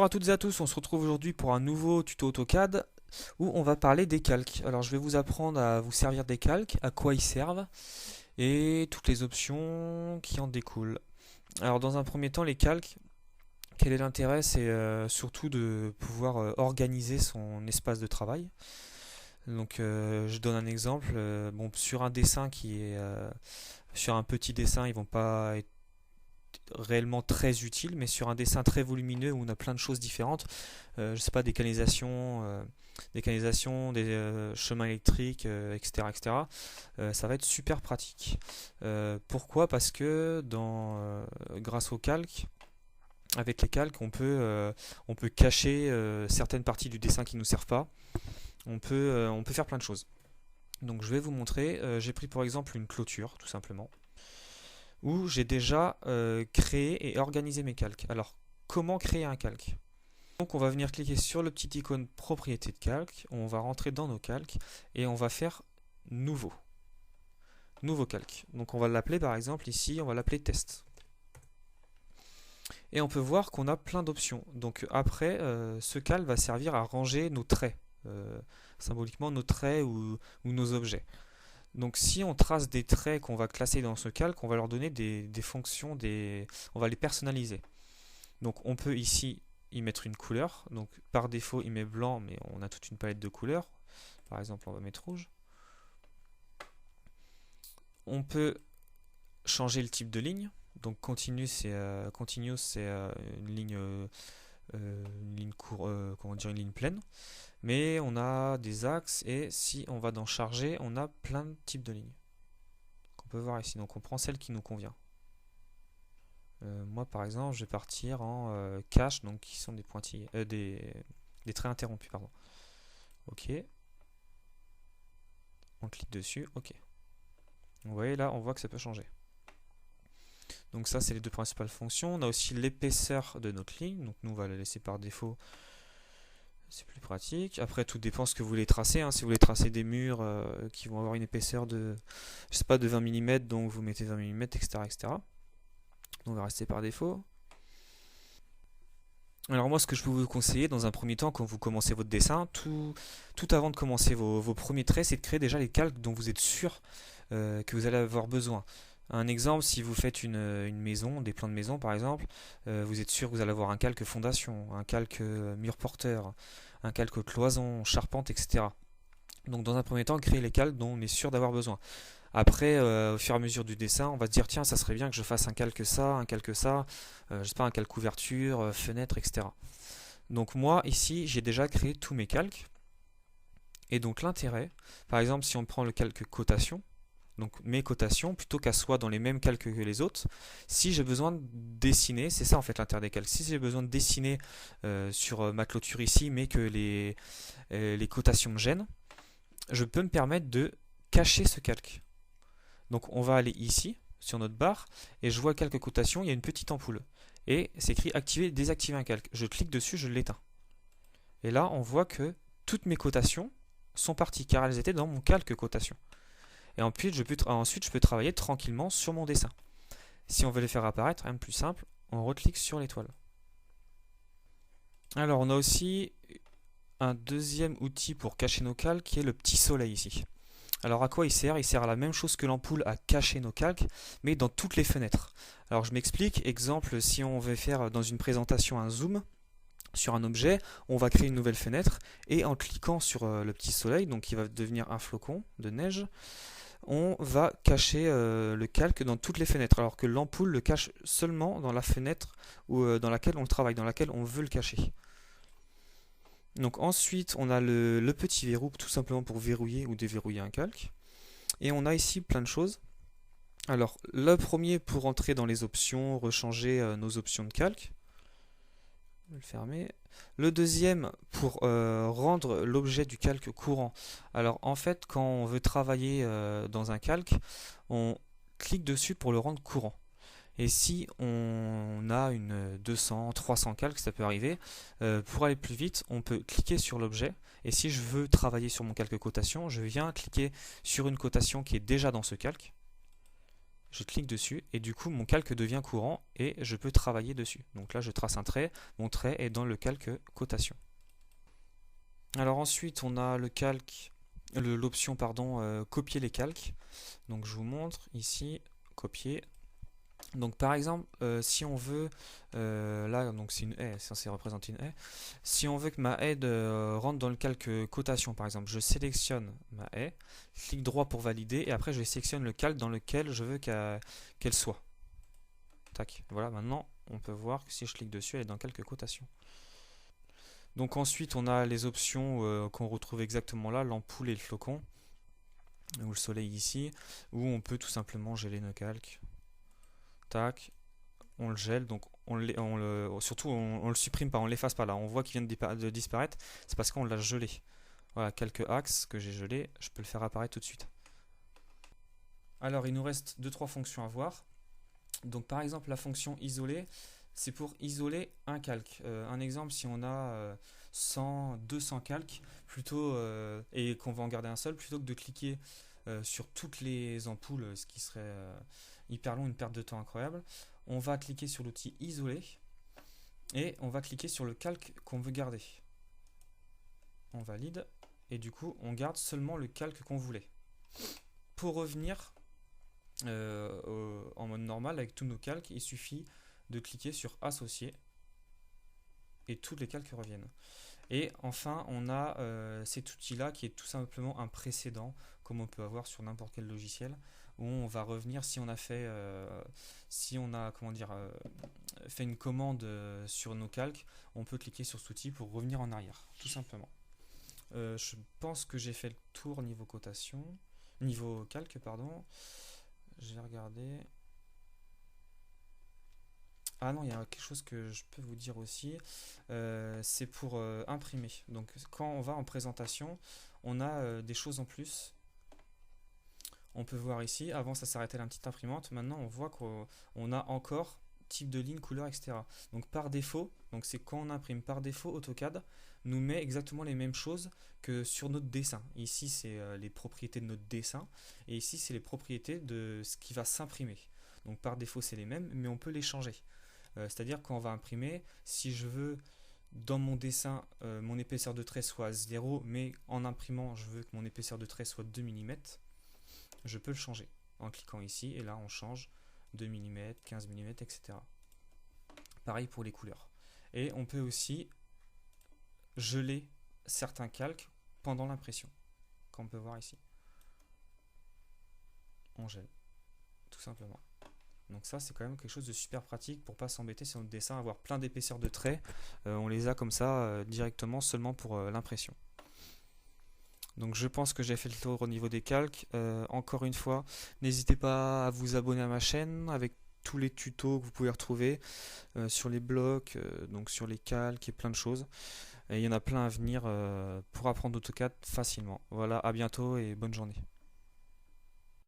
à toutes et à tous, on se retrouve aujourd'hui pour un nouveau tuto AutoCAD où on va parler des calques. Alors je vais vous apprendre à vous servir des calques, à quoi ils servent et toutes les options qui en découlent. Alors dans un premier temps, les calques, quel est l'intérêt? C'est surtout de pouvoir organiser son espace de travail. Donc je donne un exemple. Bon, sur un dessin qui est sur un petit dessin, ils vont pas être réellement très utile, mais sur un dessin très volumineux où on a plein de choses différentes, je sais pas, des canalisations, des chemins électriques, etc., etc., ça va être super pratique. Pourquoi? Parce que grâce au calque, avec les calques, on peut cacher certaines parties du dessin qui ne nous servent pas. On peut faire plein de choses. Donc je vais vous montrer. J'ai pris pour exemple une clôture, tout simplement, où j'ai déjà créé et organisé mes calques. Alors, comment créer un calque? Donc on va venir cliquer sur le petit icône propriété de calque, on va rentrer dans nos calques et on va faire nouveau calque. Donc on va l'appeler par exemple ici, on va l'appeler test. Et on peut voir qu'on a plein d'options. Donc après, ce calque va servir à ranger nos traits, symboliquement nos traits ou nos objets. Donc si on trace des traits qu'on va classer dans ce calque, on va leur donner des fonctions, on va les personnaliser. Donc on peut ici y mettre une couleur. Donc par défaut il met blanc, mais on a toute une palette de couleurs. Par exemple on va mettre rouge. On peut changer le type de ligne. Donc continue c'est une ligne pleine. Mais on a des axes et si on va dans charger, on a plein de types de lignes qu'on peut voir ici. Donc on prend celle qui nous convient. Moi par exemple, je vais partir en cache, donc qui sont des pointillés, des traits interrompus, pardon. Ok. On clique dessus, ok. Vous voyez là, on voit que ça peut changer. Donc ça, c'est les deux principales fonctions. On a aussi l'épaisseur de notre ligne. Donc nous, on va la laisser par défaut. C'est plus pratique. Après, tout dépend ce que vous voulez tracer. Si vous voulez tracer des murs qui vont avoir une épaisseur de, je sais pas, de 20 mm, donc vous mettez 20 mm, etc., etc. Donc on va rester par défaut. Alors moi, ce que je peux vous conseiller dans un premier temps, quand vous commencez votre dessin, tout avant de commencer vos premiers traits, c'est de créer déjà les calques dont vous êtes sûr que vous allez avoir besoin. Un exemple, si vous faites une maison, des plans de maison par exemple, vous êtes sûr que vous allez avoir un calque fondation, un calque mur porteur, un calque cloison, charpente, etc. Donc dans un premier temps, créer les calques dont on est sûr d'avoir besoin. Après, au fur et à mesure du dessin, on va se dire tiens, ça serait bien que je fasse un calque ça, je sais pas, un calque ouverture, fenêtre, etc. Donc moi, ici, j'ai déjà créé tous mes calques. Et donc l'intérêt, par exemple, si on prend le calque cotation, donc mes cotations, plutôt qu'à soit dans les mêmes calques que les autres, si j'ai besoin de dessiner, c'est ça en fait l'intérêt des calques, si j'ai besoin de dessiner sur ma clôture ici, mais que les cotations me gênent, je peux me permettre de cacher ce calque. Donc on va aller ici, sur notre barre, et je vois calque cotation, il y a une petite ampoule. Et c'est écrit activer, désactiver un calque. Je clique dessus, je l'éteins. Et là, on voit que toutes mes cotations sont parties, car elles étaient dans mon calque cotation. Et ensuite, je peux travailler tranquillement sur mon dessin. Si on veut les faire apparaître, rien de plus simple, on reclique sur l'étoile. Alors, on a aussi un deuxième outil pour cacher nos calques, qui est le petit soleil ici. Alors à quoi il sert? Il sert à la même chose que l'ampoule, à cacher nos calques, mais dans toutes les fenêtres. Alors je m'explique, exemple, si on veut faire dans une présentation un zoom sur un objet, on va créer une nouvelle fenêtre, et en cliquant sur le petit soleil, donc qui va devenir un flocon de neige, on va cacher le calque dans toutes les fenêtres, alors que l'ampoule le cache seulement dans la fenêtre dans laquelle on travaille, dans laquelle on veut le cacher. Donc ensuite, on a le petit verrou, tout simplement pour verrouiller ou déverrouiller un calque. Et on a ici plein de choses. Alors, le premier pour entrer dans les options, rechanger nos options de calque. Je vais le fermer. Le deuxième pour rendre l'objet du calque courant. Alors en fait, quand on veut travailler dans un calque, on clique dessus pour le rendre courant. Et si on a une 200, 300 calques, ça peut arriver, pour aller plus vite, on peut cliquer sur l'objet. Et si je veux travailler sur mon calque cotation, je viens cliquer sur une cotation qui est déjà dans ce calque. je clique dessus et du coup mon calque devient courant et je peux travailler dessus. Donc là je trace un trait, mon trait est dans le calque cotation. Alors ensuite on a le calque, l'option pardon, copier les calques. Donc je vous montre ici, copier. Donc par exemple, si on veut, là donc c'est une haie, c'est censé représenter une haie. Si on veut que ma haie rentre dans le calque cotation, par exemple, je sélectionne ma haie, clic droit pour valider, et après je sélectionne le calque dans lequel je veux qu'elle soit. Tac, voilà, maintenant on peut voir que si je clique dessus, elle est dans le calque cotation. Donc ensuite on a les options qu'on retrouve exactement là, l'ampoule et le flocon, ou le soleil ici, où on peut tout simplement geler nos calques. Tac, on le gèle, donc surtout on le supprime pas, on l'efface pas là, on voit qu'il vient de disparaître, c'est parce qu'on l'a gelé. Voilà, quelques axes que j'ai gelés, je peux le faire apparaître tout de suite. Alors il nous reste 2-3 fonctions à voir. Donc par exemple la fonction isoler, c'est pour isoler un calque. Un exemple, si on a 100, 200 calques, et qu'on va en garder un seul, plutôt que de cliquer sur toutes les ampoules, ce qui serait hyper long, une perte de temps incroyable, on va cliquer sur l'outil isoler et on va cliquer sur le calque qu'on veut garder. On valide et du coup on garde seulement le calque qu'on voulait. Pour revenir en mode normal avec tous nos calques, il suffit de cliquer sur associer et tous les calques reviennent. Et enfin on a cet outil là qui est tout simplement un précédent, comme on peut avoir sur n'importe quel logiciel, où on va revenir si on a fait fait une commande sur nos calques, on peut cliquer sur cet outil pour revenir en arrière, tout simplement. Je pense que j'ai fait le tour niveau cotation, niveau calque pardon. Je vais regarder. Ah non, il y a quelque chose que je peux vous dire aussi, c'est pour imprimer. Donc quand on va en présentation, on a des choses en plus. On peut voir ici, avant ça s'arrêtait la petite imprimante, maintenant on voit qu'on a encore type de ligne, couleur, etc. Donc par défaut, donc c'est quand on imprime par défaut, AutoCAD nous met exactement les mêmes choses que sur notre dessin. Ici c'est les propriétés de notre dessin, et ici c'est les propriétés de ce qui va s'imprimer. Donc par défaut c'est les mêmes, mais on peut les changer. C'est-à-dire quand on va imprimer, si je veux dans mon dessin mon épaisseur de trait soit 0, mais en imprimant je veux que mon épaisseur de trait soit 2 mm, je peux le changer en cliquant ici, et là on change 2 mm, 15 mm, etc. Pareil pour les couleurs. Et on peut aussi geler certains calques pendant l'impression, comme on peut voir ici. On gèle, tout simplement. Donc ça c'est quand même quelque chose de super pratique pour pas s'embêter sur notre dessin, avoir plein d'épaisseurs de traits, on les a comme ça directement seulement pour l'impression. Donc je pense que j'ai fait le tour au niveau des calques. Encore une fois, n'hésitez pas à vous abonner à ma chaîne avec tous les tutos que vous pouvez retrouver sur les blocs, donc sur les calques et plein de choses. Et il y en a plein à venir pour apprendre AutoCAD facilement. Voilà, à bientôt et bonne journée.